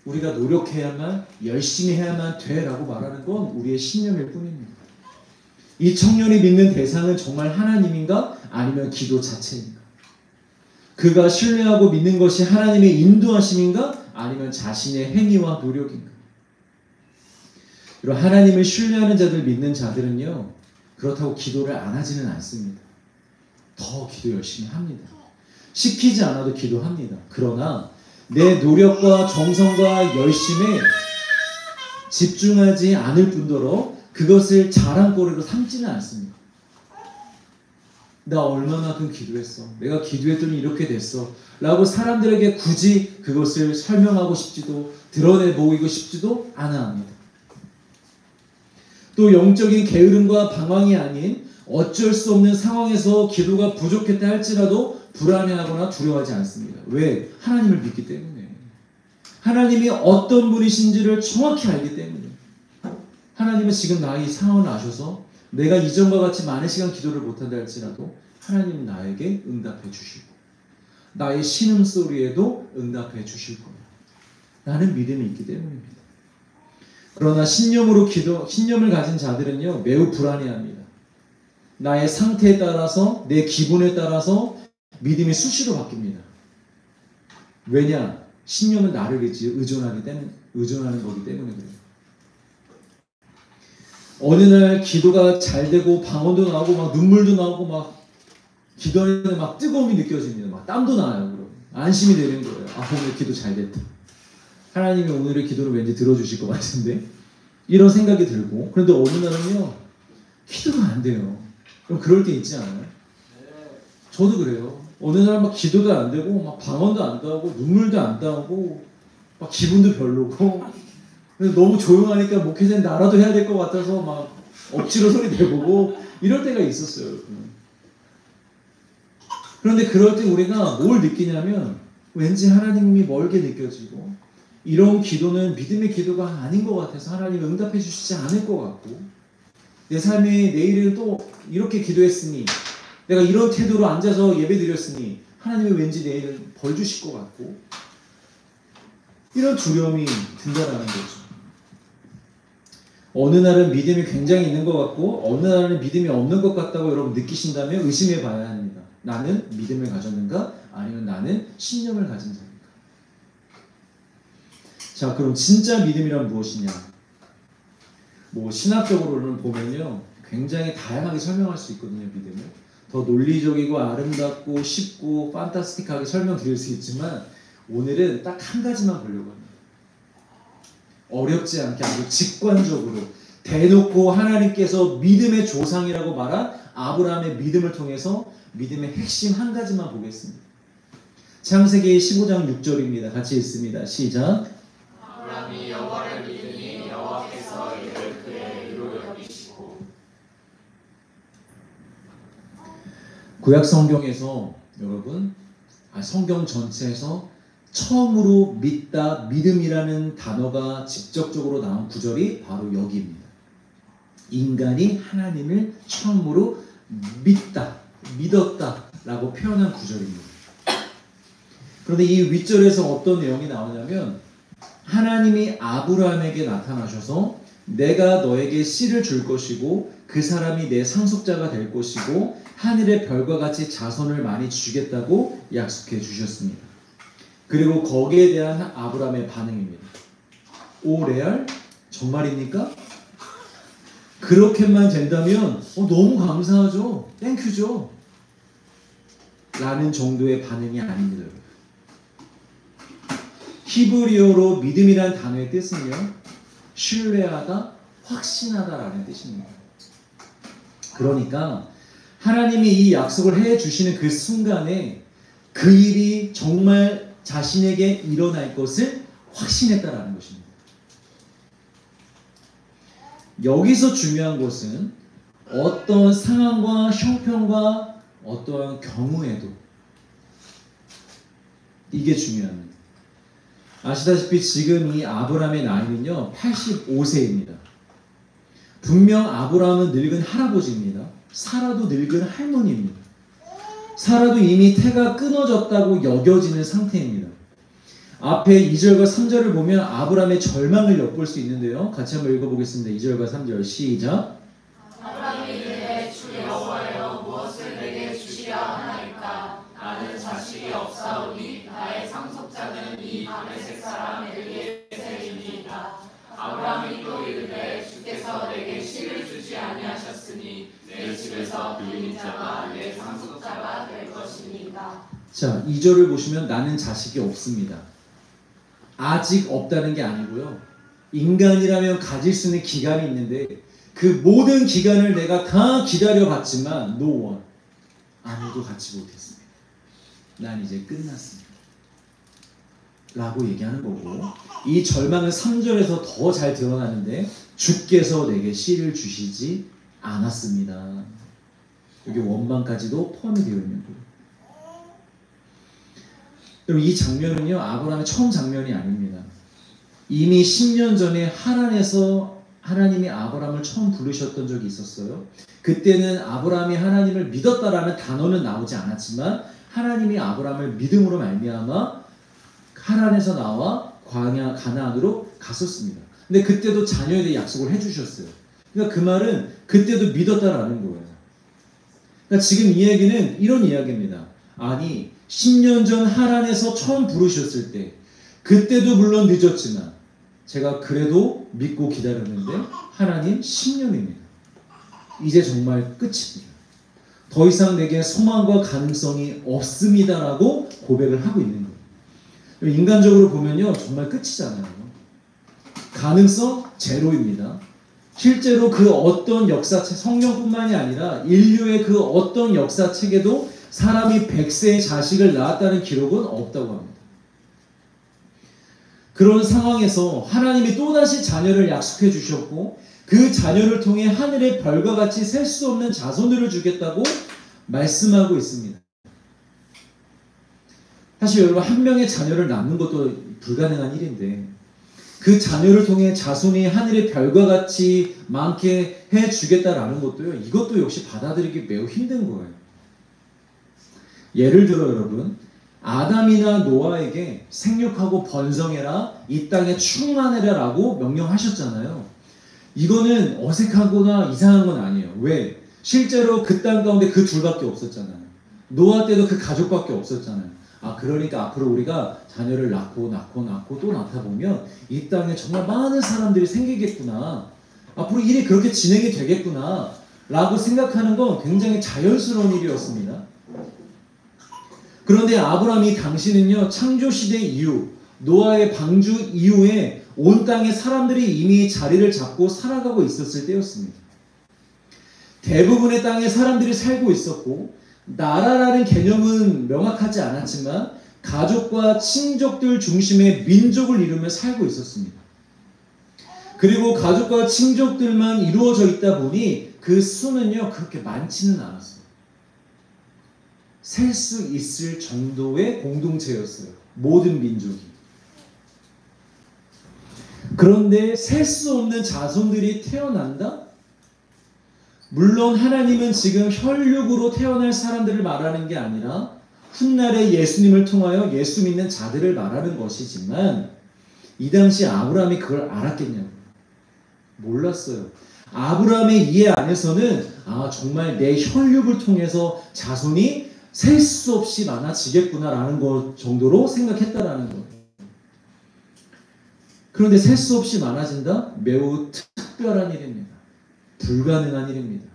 우리가 노력해야만, 열심히 해야만 돼라고 말하는 건 우리의 신념일 뿐입니다. 이 청년이 믿는 대상은 정말 하나님인가? 아니면 기도 자체인가? 그가 신뢰하고 믿는 것이 하나님의 인도하심인가? 아니면 자신의 행위와 노력인가? 그리고 하나님을 신뢰하는 자들, 믿는 자들은요, 그렇다고 기도를 안 하지는 않습니다. 더 기도 열심히 합니다. 시키지 않아도 기도합니다. 그러나 내 노력과 정성과 열심에 집중하지 않을 뿐더러 그것을 자랑거리로 삼지는 않습니다. 나 얼마만큼 기도했어. 내가 기도했더니 이렇게 됐어. 라고 사람들에게 굳이 그것을 설명하고 싶지도 드러내 보이고 싶지도 않아 합니다. 또 영적인 게으름과 방황이 아닌 어쩔 수 없는 상황에서 기도가 부족했다 할지라도 불안해하거나 두려워하지 않습니다. 왜? 하나님을 믿기 때문에. 하나님이 어떤 분이신지를 정확히 알기 때문에. 하나님은 지금 나의 상황을 아셔서 내가 이전과 같이 많은 시간 기도를 못한다 할지라도 하나님은 나에게 응답해 주시고 나의 신음소리에도 응답해 주실 거예요. 나는 믿음이 있기 때문입니다. 그러나 신념을 가진 자들은요, 매우 불안해합니다. 나의 상태에 따라서, 내 기분에 따라서 믿음이 수시로 바뀝니다. 왜냐? 신념은 나를 의존하는 거기 때문에 그래요. 어느 날 기도가 잘 되고 방언도 나오고 막 눈물도 나오고 막 기도하는데 막 뜨거움이 느껴집니다. 막 땀도 나요. 그럼 안심이 되는 거예요. 아, 오늘 기도 잘 됐다. 하나님이 오늘의 기도를 왠지 들어주실 것 같은데 이런 생각이 들고, 그런데 어느 날은요 기도가 안 돼요. 그럼 그럴 때 있지 않아요? 저도 그래요. 어느 날 막 기도도 안 되고 막 방언도 안 나오고 눈물도 안 나오고 막 기분도 별로고 너무 조용하니까 목회자는 나라도 해야 될 것 같아서 막 억지로 소리 내보고 이럴 때가 있었어요. 그런데 그럴 때 우리가 뭘 느끼냐면 왠지 하나님이 멀게 느껴지고 이런 기도는 믿음의 기도가 아닌 것 같아서 하나님이 응답해 주시지 않을 것 같고, 내 삶에 내일은 또 이렇게 기도했으니 내가 이런 태도로 앉아서 예배 드렸으니 하나님이 왠지 내일은 벌 주실 것 같고, 이런 두려움이 든다라는 거죠. 어느 날은 믿음이 굉장히 있는 것 같고 어느 날은 믿음이 없는 것 같다고 여러분 느끼신다면 의심해 봐야 합니다. 나는 믿음을 가졌는가? 아니면 나는 신념을 가진 자인가? 자, 그럼 진짜 믿음이란 무엇이냐? 신학적으로는 보면요 굉장히 다양하게 설명할 수 있거든요. 믿음을 더 논리적이고 아름답고 쉽고 판타스틱하게 설명드릴 수 있지만 오늘은 딱 한 가지만 보려고 합니다. 어렵지 않게 아주 직관적으로 대놓고 하나님께서 믿음의 조상이라고 말한 아브라함의 믿음을 통해서 믿음의 핵심 한 가지만 보겠습니다. 창세기 15장 6절입니다. 같이 읽습니다. 시작. 아브라함이 여호와를 믿으니 여호와께서 이를 그의 의로 여기시고. 구약 성경에서 여러분 성경 전체에서 처음으로 믿다, 믿음이라는 단어가 직접적으로 나온 구절이 바로 여기입니다. 인간이 하나님을 처음으로 믿다, 믿었다 라고 표현한 구절입니다. 그런데 이 윗절에서 어떤 내용이 나오냐면 하나님이 아브라함에게 나타나셔서 내가 너에게 씨를 줄 것이고 그 사람이 내 상속자가 될 것이고 하늘의 별과 같이 자손을 많이 주겠다고 약속해 주셨습니다. 그리고 거기에 대한 아브라함의 반응입니다. 오 레알? 정말입니까? 그렇게만 된다면 너무 감사하죠. 땡큐죠. 라는 정도의 반응이 아닙니다. 히브리어로 믿음이라는 단어의 뜻은요 신뢰하다, 확신하다 라는 뜻입니다. 그러니까 하나님이 이 약속을 해주시는 그 순간에 그 일이 정말 자신에게 일어날 것을 확신했다라는 것입니다. 여기서 중요한 것은 어떤 상황과 형편과 어떠한 경우에도 이게 중요합니다. 아시다시피 지금 이 아브라함의 나이는요 85세입니다. 분명 아브라함은 늙은 할아버지입니다. 사라도 늙은 할머니입니다. 사라도 이미 태가 끊어졌다고 여겨지는 상태입니다. 앞에 2절과 3절을 보면 아브라함의 절망을 엿볼 수 있는데요. 같이 한번 읽어보겠습니다. 2절과 3절 시작. 아브라함이 이르되 주 여호와여 무엇을 내게 주시려 하나이까? 나는 자식이 없사오니 나의 상속자는 이 다메섹 사람 엘리에셀이니이다. 아브라함이 또 이르되 주께서 내게 씨를 주지 아니하셨으니 내 집에서 빌린 자가 내 상속자가 될 것이니이다. 자, 2절을 보시면 나는 자식이 없습니다. 아직 없다는 게 아니고요. 인간이라면 가질 수 있는 기간이 있는데 그 모든 기간을 내가 다 기다려봤지만 no one. 아무도 갖지 못했습니다. 난 이제 끝났습니다. 라고 얘기하는 거고, 이 절망은 3절에서 더 잘 드러나는데 주께서 내게 씨를 주시지 않았습니다. 여기 원망까지도 포함이 되어 있는 거예요. 여러분, 이 장면은요, 아브라함의 처음 장면이 아닙니다. 이미 10년 전에 하란에서 하나님이 아브라함을 처음 부르셨던 적이 있었어요. 그때는 아브라함이 하나님을 믿었다라는 단어는 나오지 않았지만 하나님이 아브라함을 믿음으로 말미암아 하란에서 나와 광야 가나안으로 갔었습니다. 근데 그때도 자녀에 대해 약속을 해주셨어요. 그러니까 그 말은 그때도 믿었다라는 거예요. 그러니까 지금 이 얘기는 이런 이야기입니다. 아니, 10년 전 하란에서 처음 부르셨을 때, 그때도 물론 늦었지만 제가 그래도 믿고 기다렸는데 하나님 10년입니다. 이제 정말 끝입니다. 더 이상 내게 소망과 가능성이 없습니다라고 고백을 하고 있는 거예요. 인간적으로 보면요, 정말 끝이잖아요. 가능성 제로입니다. 실제로 그 어떤 역사책, 성경뿐만이 아니라 인류의 그 어떤 역사책에도 사람이 100세의 자식을 낳았다는 기록은 없다고 합니다. 그런 상황에서 하나님이 또다시 자녀를 약속해 주셨고 그 자녀를 통해 하늘의 별과 같이 셀 수 없는 자손들을 주겠다고 말씀하고 있습니다. 사실 여러분, 한 명의 자녀를 낳는 것도 불가능한 일인데 그 자녀를 통해 자손이 하늘의 별과 같이 많게 해주겠다라는 것도요, 이것도 역시 받아들이기 매우 힘든 거예요. 예를 들어 여러분, 아담이나 노아에게 생육하고 번성해라, 이 땅에 충만해라 라고 명령하셨잖아요. 이거는 어색하거나 이상한 건 아니에요. 왜? 실제로 그 땅 가운데 그 둘밖에 없었잖아요. 노아 때도 그 가족밖에 없었잖아요. 그러니까 앞으로 우리가 자녀를 낳고 또 낳다 보면 이 땅에 정말 많은 사람들이 생기겠구나, 앞으로 일이 그렇게 진행이 되겠구나 라고 생각하는 건 굉장히 자연스러운 일이었습니다. 그런데 아브라함이 당시는요, 창조시대 이후 노아의 방주 이후에 온 땅의 사람들이 이미 자리를 잡고 살아가고 있었을 때였습니다. 대부분의 땅에 사람들이 살고 있었고 나라라는 개념은 명확하지 않았지만 가족과 친족들 중심의 민족을 이루며 살고 있었습니다. 그리고 가족과 친족들만 이루어져 있다 보니 그 수는요, 그렇게 많지는 않았어요. 셀 수 있을 정도의 공동체였어요. 모든 민족이. 그런데 셀 수 없는 자손들이 태어난다? 물론 하나님은 지금 혈육으로 태어날 사람들을 말하는 게 아니라 훗날에 예수님을 통하여 예수 믿는 자들을 말하는 것이지만 이 당시 아브라함이 그걸 알았겠냐고요. 몰랐어요. 아브라함의 이해 안에서는 정말 내 혈육을 통해서 자손이 셀 수 없이 많아지겠구나라는 것 정도로 생각했다라는 거예요. 그런데 셀 수 없이 많아진다? 매우 특별한 일입니다. 불가능한 일입니다.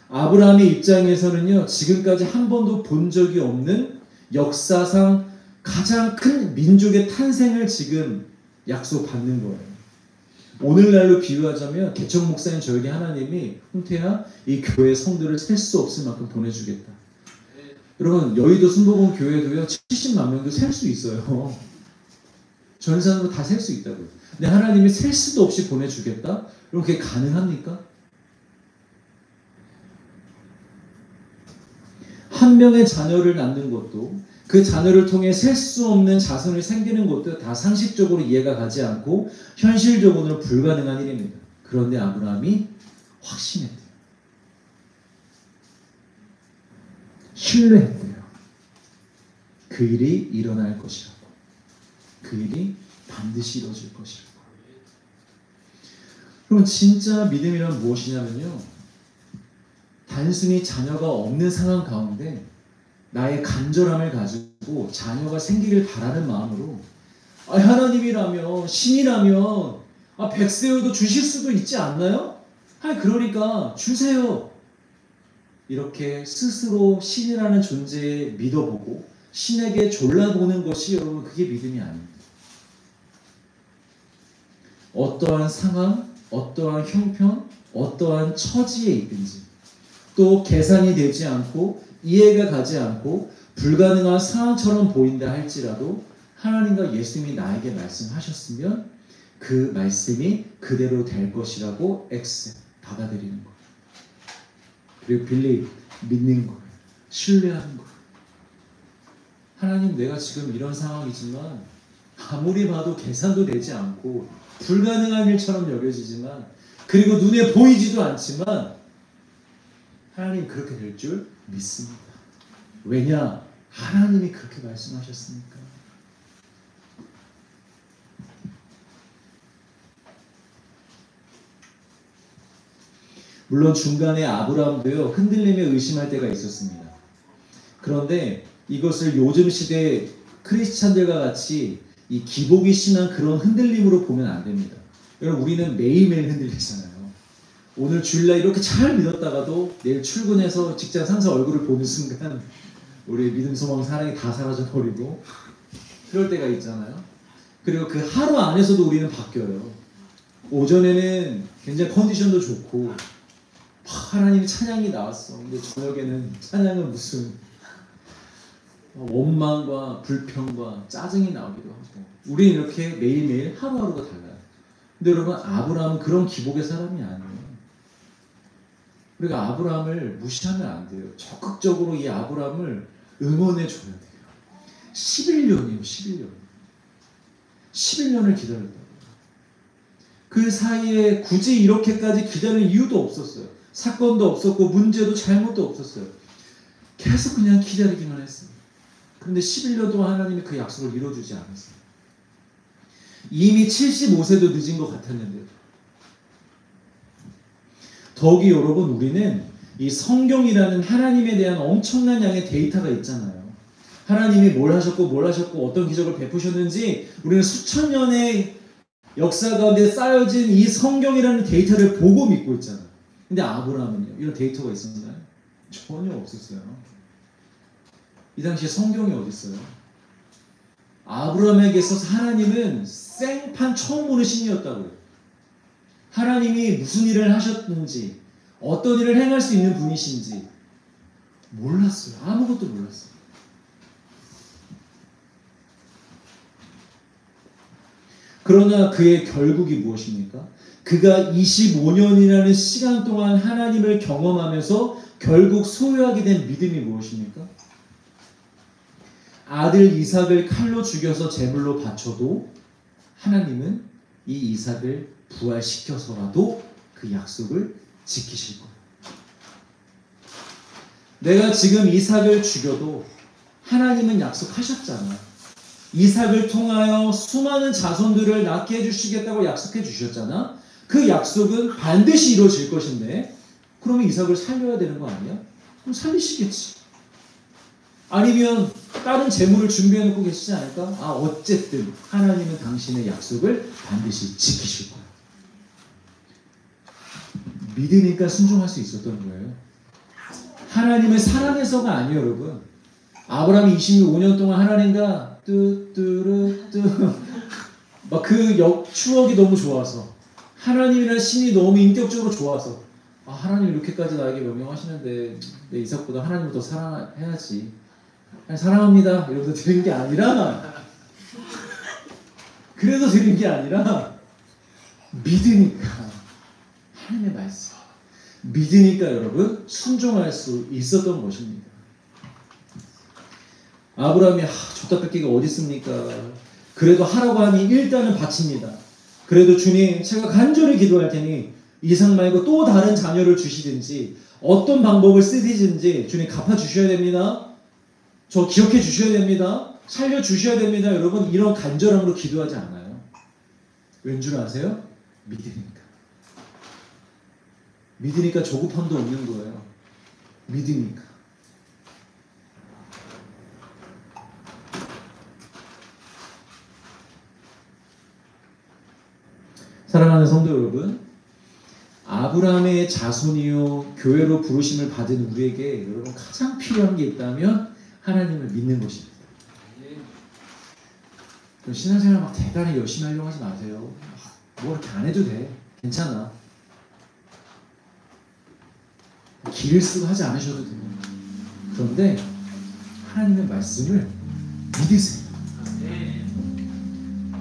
아브라함의 입장에서는요, 지금까지 한 번도 본 적이 없는 역사상 가장 큰 민족의 탄생을 지금 약속받는 거예요. 오늘날로 비유하자면 개척 목사님 저에게 하나님이 홍태야, 이 교회 성도를 셀 수 없을 만큼 보내주겠다. 여러분, 여의도 순복음 교회도요 70만 명도 셀 수 있어요. 전산으로 다 셀 수 있다고요. 근데 하나님이 셀 수도 없이 보내주겠다? 여러분, 그게 가능합니까? 한 명의 자녀를 낳는 것도, 그 자녀를 통해 셀 수 없는 자손을 생기는 것도 다 상식적으로 이해가 가지 않고 현실적으로는 불가능한 일입니다. 그런데 아브라함이 확신했대요. 신뢰했대요. 그 일이 일어날 것이라고. 그 일이 반드시 이루어질 것이라고. 그럼 진짜 믿음이란 무엇이냐면요, 단순히 자녀가 없는 상황 가운데 나의 간절함을 가지고 자녀가 생기길 바라는 마음으로 하나님이라면, 신이라면 100세여도 주실 수도 있지 않나요? 그러니까 주세요. 이렇게 스스로 신이라는 존재에 믿어보고 신에게 졸라보는 것이, 여러분, 그게 믿음이 아닙니다. 어떠한 상황, 어떠한 형편, 어떠한 처지에 있든지, 또 계산이 되지 않고 이해가 가지 않고 불가능한 상황처럼 보인다 할지라도 하나님과 예수님이 나에게 말씀하셨으면 그 말씀이 그대로 될 것이라고 받아들이는 거예요. 그리고 믿는 거예요. 신뢰하는 거예요. 하나님, 내가 지금 이런 상황이지만 아무리 봐도 계산도 되지 않고 불가능한 일처럼 여겨지지만, 그리고 눈에 보이지도 않지만 하나님 그렇게 될 줄 믿습니다. 왜냐? 하나님이 그렇게 말씀하셨으니까. 물론 중간에 아브라함도요, 흔들림에 의심할 때가 있었습니다. 그런데 이것을 요즘 시대 크리스찬들과 같이 이 기복이 심한 그런 흔들림으로 보면 안 됩니다. 여러분, 우리는 매일매일 흔들리잖아요. 오늘 주일날 이렇게 잘 믿었다가도 내일 출근해서 직장 상사 얼굴을 보는 순간 우리의 믿음, 소망, 사랑이 다 사라져버리고 그럴 때가 있잖아요. 그리고 그 하루 안에서도 우리는 바뀌어요. 오전에는 굉장히 컨디션도 좋고 하나님의 찬양이 나왔어. 근데 저녁에는 찬양은 무슨 원망과 불평과 짜증이 나오기도 하고, 우리는 이렇게 매일매일 하루하루가 달라요. 근데 여러분, 아브라함은 그런 기복의 사람이 아니에요. 우리가 아브라함을 무시하면 안 돼요. 적극적으로 이 아브라함을 응원해 줘야 돼요. 11년이에요. 11년. 11년을 기다렸다고. 그 사이에 굳이 이렇게까지 기다릴 이유도 없었어요. 사건도 없었고 문제도 잘못도 없었어요. 계속 그냥 기다리기만 했어요. 그런데 11년 동안 하나님이 그 약속을 이뤄주지 않았어요. 이미 75세도 늦은 것 같았는데요. 더욱이 여러분, 우리는 이 성경이라는 하나님에 대한 엄청난 양의 데이터가 있잖아요. 하나님이 뭘 하셨고 어떤 기적을 베푸셨는지 우리는 수천 년의 역사 가운데 쌓여진 이 성경이라는 데이터를 보고 믿고 있잖아요. 근데 아브라함은요, 이런 데이터가 있었나요? 전혀 없었어요. 이 당시에 성경이 어디 있어요? 아브라함에게 있어서 하나님은 생판 처음 보는 신이었다고요. 하나님이 무슨 일을 하셨는지, 어떤 일을 행할 수 있는 분이신지 몰랐어요. 아무것도 몰랐어요. 그러나 그의 결국이 무엇입니까? 그가 25년이라는 시간 동안 하나님을 경험하면서 결국 소유하게 된 믿음이 무엇입니까? 아들 이삭을 칼로 죽여서 제물로 바쳐도 하나님은 이 이삭을 부활시켜서라도 그 약속을 지키실 거예요. 내가 지금 이삭을 죽여도 하나님은 약속하셨잖아. 이삭을 통하여 수많은 자손들을 낳게 해주시겠다고 약속해 주셨잖아. 그 약속은 반드시 이루어질 것인데, 그러면 이삭을 살려야 되는 거 아니야? 그럼 살리시겠지. 아니면 다른 재물을 준비해 놓고 계시지 않을까? 어쨌든 하나님은 당신의 약속을 반드시 지키실 거예요. 믿으니까 순종할 수 있었던 거예요. 하나님을 사랑해서가 아니에요, 여러분. 아브라함이 25년 동안 하나님과 막 그 추억이 너무 좋아서, 하나님이라는 신이 너무 인격적으로 좋아서, 하나님 이렇게까지 나에게 명령하시는데 내 이삭보다 하나님을 더 사랑해야지, 사랑합니다 이러면서 드린 게 아니라, 그래서 드린 게 아니라 믿으니까, 하나님의 말씀 믿으니까 여러분 순종할 수 있었던 것입니다. 아브라함이 줬다 뺏기가 어디 있습니까? 그래도 하라고 하니 일단은 바칩니다. 그래도 주님, 제가 간절히 기도할 테니 이삭 말고 또 다른 자녀를 주시든지 어떤 방법을 쓰시든지 주님 갚아주셔야 됩니다. 저 기억해 주셔야 됩니다. 살려주셔야 됩니다. 여러분, 이런 간절함으로 기도하지 않아요. 왠 줄 아세요? 믿으니까. 믿으니까 조급함도 없는 거예요. 믿으니까. 사랑하는 성도 여러분, 아브라함의 자손이요 교회로 부르심을 받은 우리에게 여러분 가장 필요한 게 있다면 하나님을 믿는 것입니다. 신앙생활 막 대단히 열심히 하려고 하지 마세요. 뭐 이렇게 안 해도 돼. 괜찮아. 길을 쓰고 하지 않으셔도 돼요. 그런데 하나님의 말씀을 믿으세요.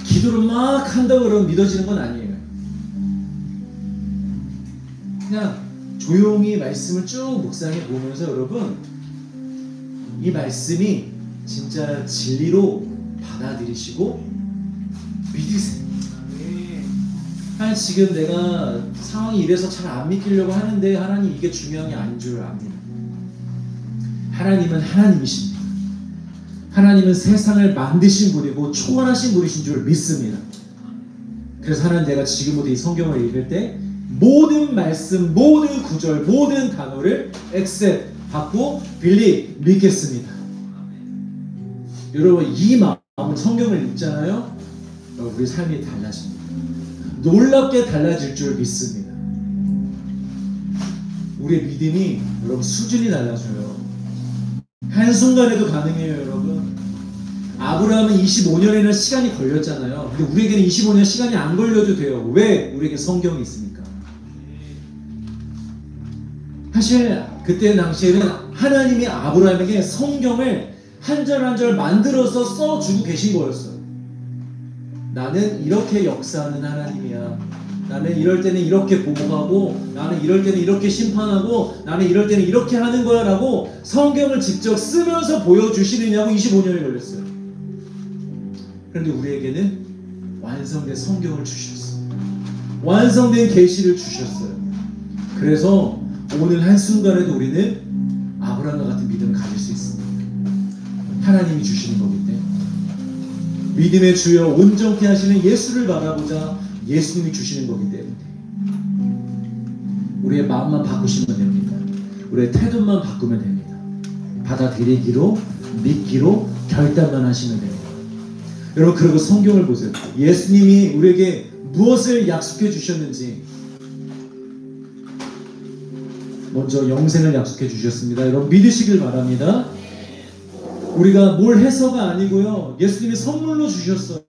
기도를 막 한다고 그러면 믿어지는 건 아니에요. 그냥 조용히 말씀을 쭉 묵상해 보면서 여러분 이 말씀이 진짜 진리로 받아들이시고 믿으세요. 지금 내가 상황이 이래서 잘 안 믿기려고 하는데 하나님 이게 중요한 게 아닌 줄 압니다. 하나님은 하나님이십니다. 하나님은 세상을 만드신 분이고 초월하신 분이신 줄 믿습니다. 그래서 하나님 내가 지금부터 이 성경을 읽을 때 모든 말씀, 모든 구절, 모든 단어를 accept, 받고 believe, 믿겠습니다. 여러분 이 마음은 성경을 읽잖아요. 우리 삶이 달라집니다. 놀랍게 달라질 줄 믿습니다. 우리의 믿음이 여러분 수준이 달라져요. 한순간에도 가능해요. 여러분 아브라함은 25년이나 시간이 걸렸잖아요. 근데 우리에게는 25년 시간이 안 걸려도 돼요. 왜? 우리에게 성경이 있으니까. 사실 그때 당시에는 하나님이 아브라함에게 성경을 한 절 한 절 만들어서 써주고 계신 거였어요. 나는 이렇게 역사하는 하나님이야. 나는 이럴 때는 이렇게 보호하고 나는 이럴 때는 이렇게 심판하고 나는 이럴 때는 이렇게 하는 거야 라고 성경을 직접 쓰면서 보여주시느냐고 25년이 걸렸어요. 그런데 우리에게는 완성된 성경을 주셨어요. 완성된 계시를 주셨어요. 그래서 오늘 한순간에도 우리는 아브라함과 같은 믿음을 가질 수 있습니다. 하나님이 주시는 거기 때문에 믿음의 주여 온전케 하시는 예수를 바라보자 예수님이 주시는 거기 때문에 우리의 마음만 바꾸시면 됩니다. 우리의 태도만 바꾸면 됩니다. 받아들이기로 믿기로 결단만 하시면 됩니다. 여러분 그리고 성경을 보세요. 예수님이 우리에게 무엇을 약속해 주셨는지 먼저 영생을 약속해 주셨습니다. 여러분 믿으시길 바랍니다. 우리가 뭘 해서가 아니고요. 예수님이 선물로 주셨어요.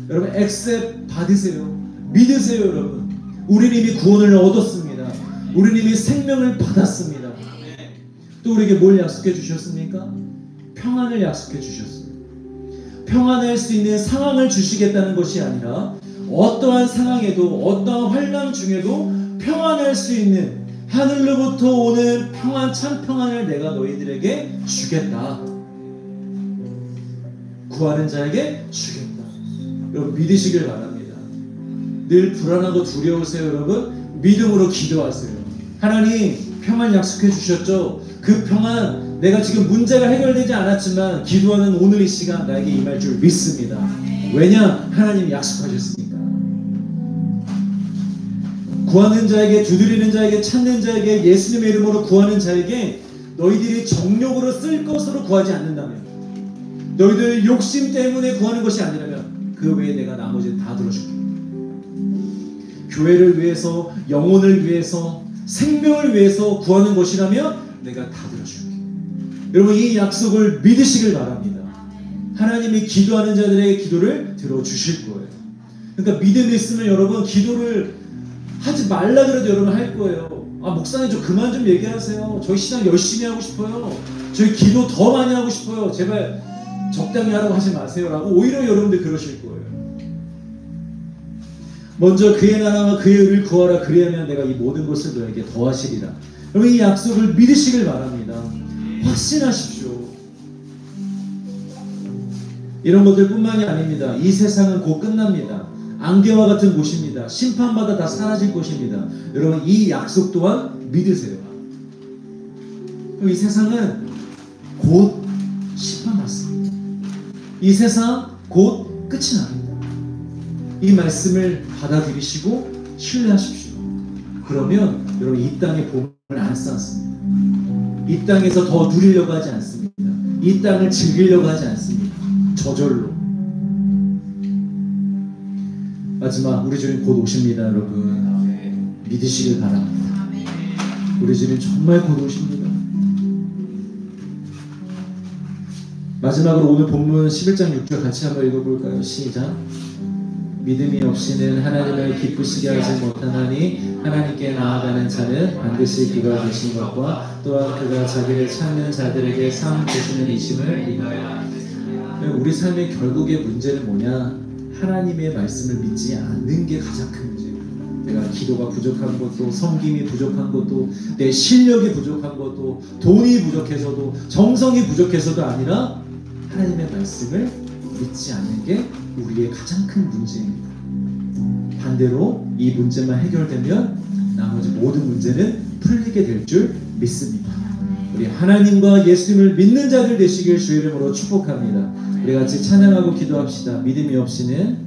여러분 accept 받으세요. 믿으세요. 여러분 우리는 이미 구원을 얻었습니다. 우리는 이미 생명을 받았습니다. 또 우리에게 뭘 약속해 주셨습니까? 평안을 약속해 주셨어요. 평안할 수 있는 상황을 주시겠다는 것이 아니라 어떠한 상황에도 어떠한 환난 중에도 평안할 수 있는 하늘로부터 오는 평안, 참 평안을 내가 너희들에게 주겠다. 구하는 자에게 주겠다. 여러분 믿으시길 바랍니다. 늘 불안하고 두려우세요. 여러분 믿음으로 기도하세요. 하나님 평안 약속해 주셨죠. 그 평안 내가 지금 문제가 해결되지 않았지만 기도하는 오늘 이 시간 나에게 임할 줄 믿습니다. 왜냐? 하나님이 약속하셨으니까. 구하는 자에게, 두드리는 자에게, 찾는 자에게, 예수님의 이름으로 구하는 자에게 너희들이 정욕으로 쓸 것으로 구하지 않는다면, 너희들 욕심 때문에 구하는 것이 아니라면 그 외에 내가 나머지는 다 들어줄게. 교회를 위해서, 영혼을 위해서, 생명을 위해서 구하는 것이라면 내가 다 들어줄게. 여러분 이 약속을 믿으시길 바랍니다. 하나님이 기도하는 자들의 기도를 들어주실 거예요. 그러니까 믿음이 있으면 여러분 기도를 하지 말라 그래도 여러분 할 거예요. 아 목사님 좀 그만 좀 얘기하세요. 저희 신앙 열심히 하고 싶어요. 저희 기도 더 많이 하고 싶어요. 제발 적당히 하라고 하지 마세요 라고 오히려 여러분들 그러실 거예요. 먼저 그의 나라와 그의 의를 구하라. 그리하면 내가 이 모든 것을 너에게 더하시리라. 여러분 이 약속을 믿으시길 바랍니다. 확신하십시오. 이런 것들 뿐만이 아닙니다. 이 세상은 곧 끝납니다. 안개와 같은 곳입니다. 심판받아 다 사라질 것입니다. 여러분 이 약속 또한 믿으세요. 이 세상은 곧 심판받습니다. 이 세상 곧 끝이 납니다. 이 말씀을 받아들이시고 신뢰하십시오. 그러면 여러분 이 땅에 복을 안 쌓습니다. 이 땅에서 더 누리려고 하지 않습니다. 이 땅을 즐기려고 하지 않습니다. 저절로. 마지막 우리 주님 곧 오십니다. 여러분 믿으시길 바랍니다. 우리 주님 정말 곧 오십니다. 마지막으로 오늘 본문 11장 6절 같이 한번 읽어볼까요? 시작. 믿음이 없이는 하나님을 기쁘시게 하지 못하나니 하나님께 나아가는 자는 반드시 그가 주신 것과 또한 그가 자기를 찾는 자들에게 상 주시는 이심을 믿어야 합니다. 우리 삶의 결국의 문제는 뭐냐? 하나님의 말씀을 믿지 않는 게 가장 큰 문제예요. 내가 기도가 부족한 것도, 섬김이 부족한 것도, 내 실력이 부족한 것도, 돈이 부족해서도, 정성이 부족해서도 아니라 하나님의 말씀을 믿지 않는 게 우리의 가장 큰 문제입니다. 반대로 이 문제만 해결되면 나머지 모든 문제는 풀리게 될 줄 믿습니다. 우리 하나님과 예수님을 믿는 자들 되시길 주의 이름으로 축복합니다. 우리 같이 찬양하고 기도합시다. 믿음이 없이는